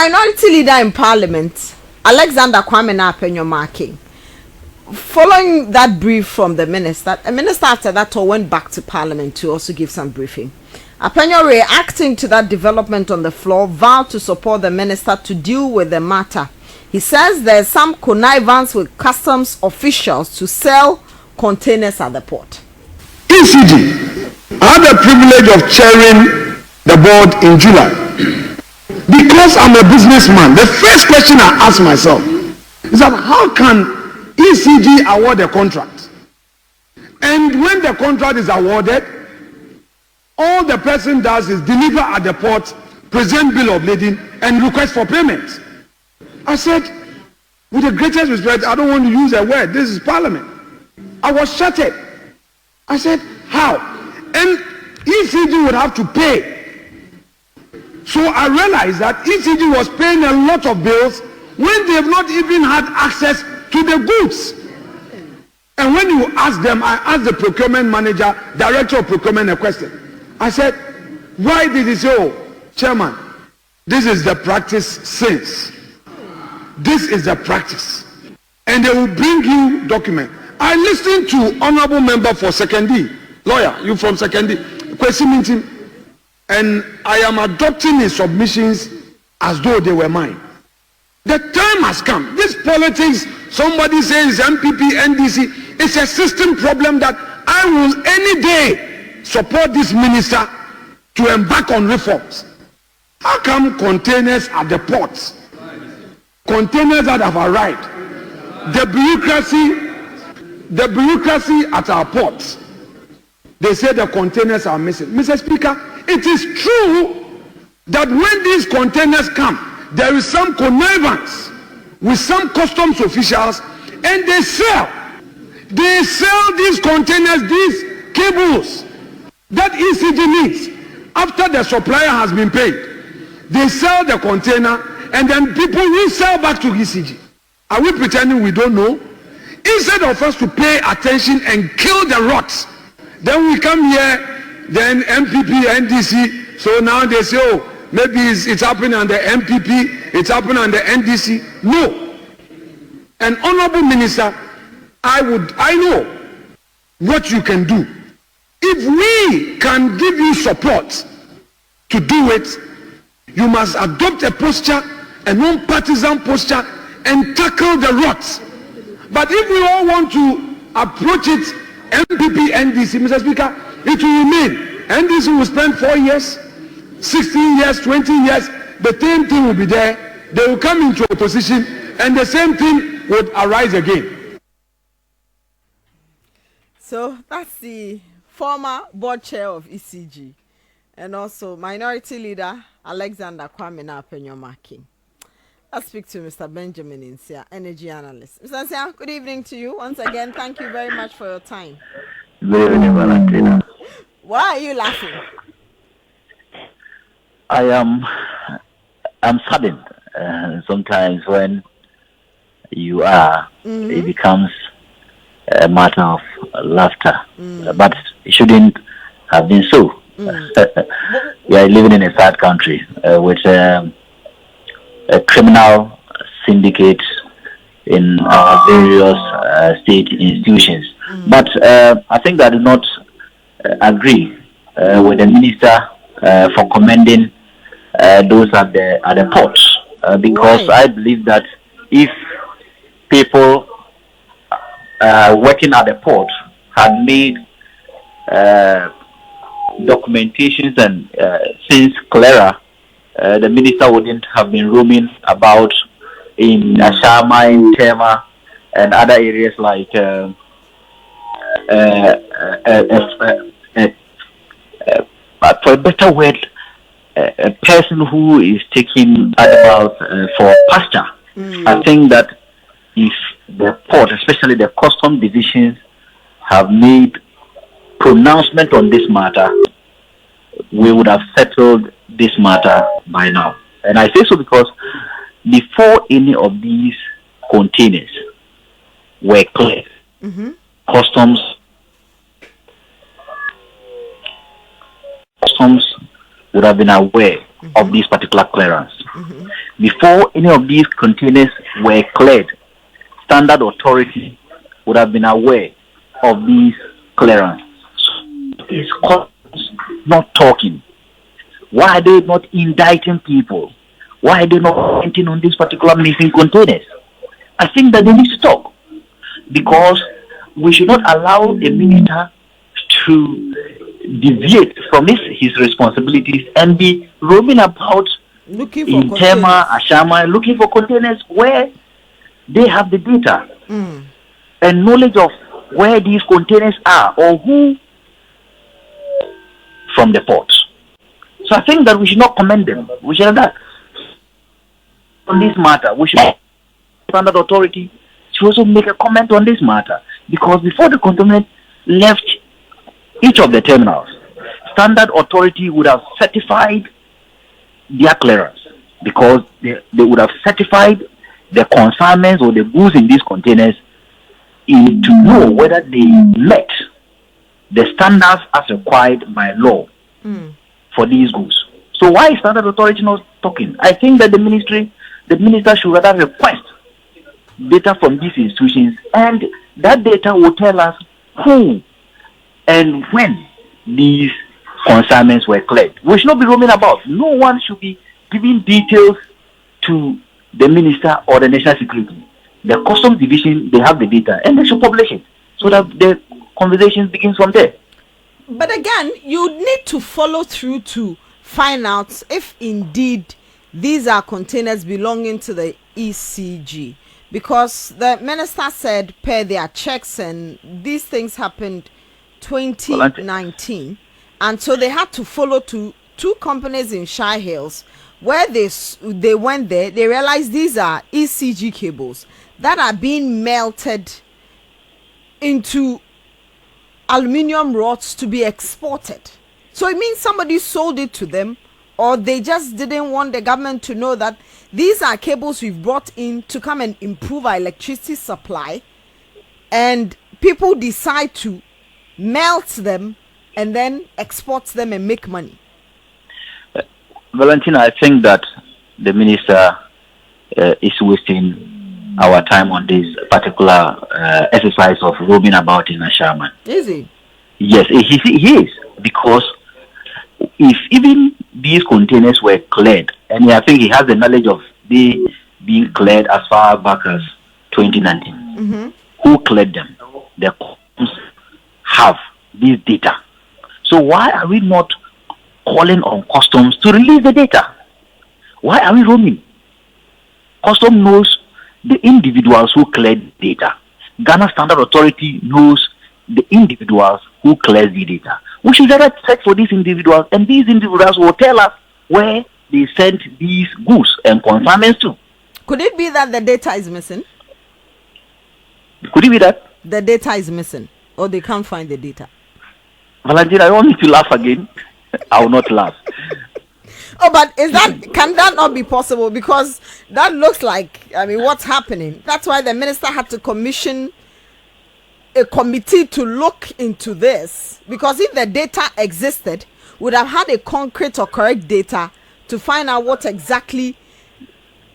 minority leader in Parliament, Alexander Afenyo Markin, following that brief from the minister, a minister after that went back to Parliament to also give some briefing. Afenyo, reacting to that development on the floor, vowed to support the minister to deal with the matter. He says there's some connivance with customs officials to sell containers at the port. ECG, I had the privilege of chairing the board in July. Because I'm a businessman, the first question I ask myself is that how can ECG award a contract? And when the contract is awarded, all the person does is deliver at the port, present bill of lading, and request for payment. I said, with the greatest respect, I don't want to use a word. This is Parliament. I was shattered. I said, how? And ECG would have to pay. So I realized that ECG was paying a lot of bills when they have not even had access to the goods. And when you ask them, I asked the procurement manager, director of procurement, a question. I said, why did he say, oh, chairman, this is the practice since. This is the practice. And they will bring you document. I listened to honorable member for Second D, lawyer, you from Second D, Kwesi meeting, and I am adopting his submissions as though they were mine. The time has come. This politics, somebody says MPP, NDC, it's a system problem that I will any day support this minister to embark on reforms. How come containers at the ports, containers that have arrived, the bureaucracy at our ports, they say the containers are missing. Mr. Speaker, it is true that when these containers come, there is some connivance with some customs officials, and they sell these containers, these cables that ECG needs after the supplier has been paid. They sell the container, and then people will sell back to ECG. Are we pretending we don't know? Instead of us to pay attention and kill the rots, then we come here, then MPP, NDC, so now they say, oh, maybe it's happening on the MPP, it's happening on the NDC. No. An honorable minister, I know what you can do. If we can give you support to do it, you must adopt a posture, a non-partisan posture, and tackle the rots. But if we all want to approach it, MPP, NDC, Mr. Speaker, it will remain. NDC will spend 4 years, 16 years, 20 years, the same thing will be there. They will come into opposition, and the same thing would arise again. So that's the former board chair of ECG, and also minority leader Alexander Afenyo Markin. Let's speak to Mr. Benjamin Insia, energy analyst. Mr. Insia, good evening to you. Once again, thank you very much for your time. Good evening, Valentina. Why are you laughing? I'm saddened. Sometimes when you are, it becomes a matter of laughter. But it shouldn't have been so. We are living in a sad country with a criminal syndicate in our various state institutions. But I think I do not agree with the minister for commending those at the port, because I believe that if people working at the port had made documentations and things clearer, the minister wouldn't have been roaming about in Ashama, in Tema, and other areas like for a better word, a person who is taking animals for pasture. I think that if the port, especially the custom divisions, have made pronouncement on this matter, we would have settled this matter by now. And I say so because before any of these containers were cleared, customs would have been aware of these particular clearance. Before any of these containers were cleared, Standard Authority would have been aware of these clearance. Is not talking? Why are they not indicting people? Why are they not commenting on these particular missing containers? I think that they need to talk, because we should not allow the minister to deviate from his responsibilities and be roaming about looking in for Tema, Ashama, looking for containers where they have the data and knowledge of where these containers are or who from the port. So I think that we should not commend them. We should not on this matter. We should Standard Authority to also make a comment on this matter, because before the container left each of the terminals, Standard Authority would have certified their clearance, because they would have certified the consignments or the goods in these containers to know whether they met the standards as required by law for these goods. So why is Standard Authority not talking? I think that the minister should rather request data from these institutions, and that data will tell us who and when these consignments were cleared. We should not be roaming about. No one should be giving details to the minister or the national security. The customs division, they have the data, and they should publish it so that the conversation begins from there. But again, you need to follow through to find out if indeed these are containers belonging to the ECG, because the minister said per their checks and these things happened 2019, and so they had to follow to two companies in Shire Hills where they went there. They realized these are ECG cables that are being melted into aluminium rods to be exported. So it means somebody sold it to them, or they just didn't want the government to know that these are cables we've brought in to come and improve our electricity supply, and people decide to melt them and then export them and make money. Valentina, I think that the minister is wasting our time on this particular exercise of roaming about in Ashaman. Is he? Yes, he is, because if even these containers were cleared, and I think he has the knowledge of they being cleared as far back as 2019, who cleared them? The courts have this data. So why are we not calling on customs to release the data? Why are we roaming? Customs knows the individuals who cleared data. Ghana Standard Authority knows the individuals who cleared the data. We should rather check for these individuals, and these individuals will tell us where they sent these goods and consignments to. Could it be that the data is missing? Could it be that the data is missing, or they can't find the data? Valentina, I want me to laugh again. I will not laugh. Oh, but can that not be possible? Because that looks like, what's happening? That's why the minister had to commission a committee to look into this, because if the data existed, would have had a concrete or correct data to find out what exactly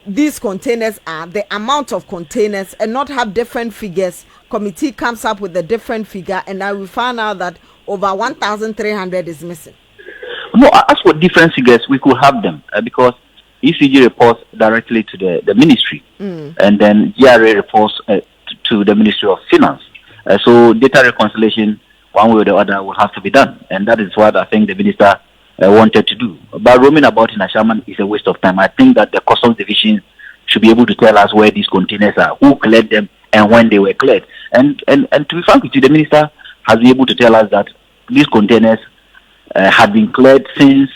these containers are, the amount of containers, and not have different figures. Committee comes up with a different figure, and now we find out that over 1,300 is missing. No, as for different figures, we could have them because ECG reports directly to the ministry, and then GRA reports to the Ministry of Finance. So data reconciliation, one way or the other, will have to be done, and that is what I think the minister wanted to do. But roaming about in Ashaman is a waste of time. I think that the customs division should be able to tell us where these containers are, who cleared them, and when they were cleared. And to be frank with you, the minister has been able to tell us that these containers had been cleared since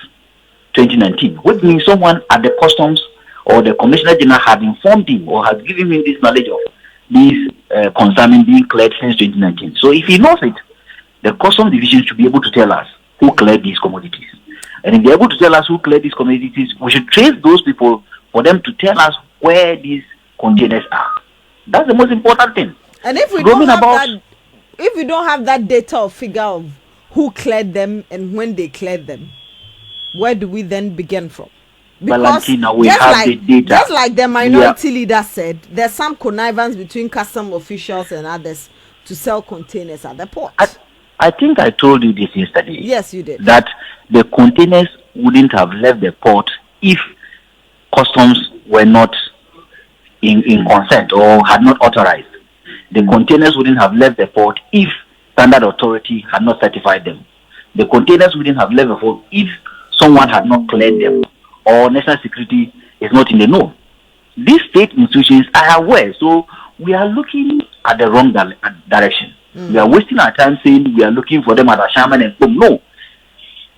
2019, which means someone at the customs or the commissioner general had informed him or has given him this knowledge of these consignments being cleared since 2019. So if he knows it, the customs division should be able to tell us who cleared these commodities. And if they're able to tell us who cleared these commodities, we should trace those people for them to tell us where these containers are. That's the most important thing. And if we don't have that data or figure of who cleared them and when they cleared them, where do we then begin from? Valentina, we have the data. Just like the minority leader said, there's some connivance between custom officials and others to sell containers at the port. I think I told you this yesterday. Yes, you did. That the containers wouldn't have left the port if customs were not in consent or had not authorized. The containers wouldn't have left the port if Standard Authority had not certified them. The containers wouldn't have left the port if someone had not cleared them or national security is not in the know. These state institutions are aware, so we are looking at the wrong direction. We are wasting our time saying we are looking for them at Ashaman and boom. No.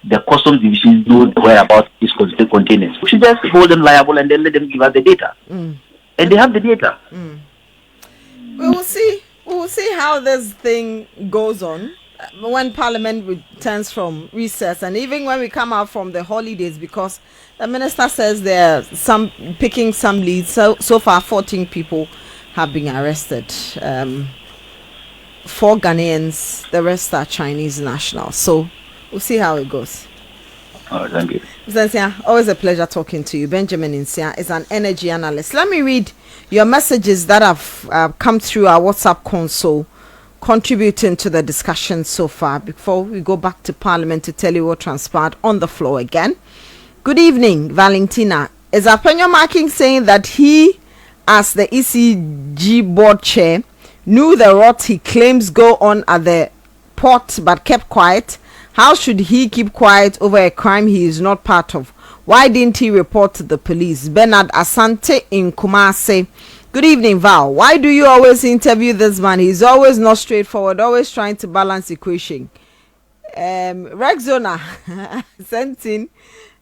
The customs division knows whereabouts these containers. We should just hold them liable and then let them give us the data. And they have the data. We will see. We will see how this thing goes on when Parliament returns from recess, and even when we come out from the holidays, because the minister says there are picking some leads. So far, 14 people have been arrested. 4 Ghanaians, the rest are Chinese nationals. So we'll see how it goes. Thank you. Mr. Nsia, always a pleasure talking to you. Benjamin Nsia is an energy analyst. Let me read your messages that have come through our WhatsApp console, contributing to the discussion so far, before we go back to Parliament to tell you what transpired on the floor again. Good evening, Valentina. Is Afenyo Markin saying that he, as the ECG board chair, knew the rot he claims go on at the port but kept quiet? How should he keep quiet over a crime he is not part of? Why didn't he report to the police? Bernard Asante in Kumasi. Good evening, Val. Why do you always interview this man? He's always not straightforward, always trying to balance equation. Rexona sent in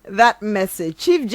that message. Chief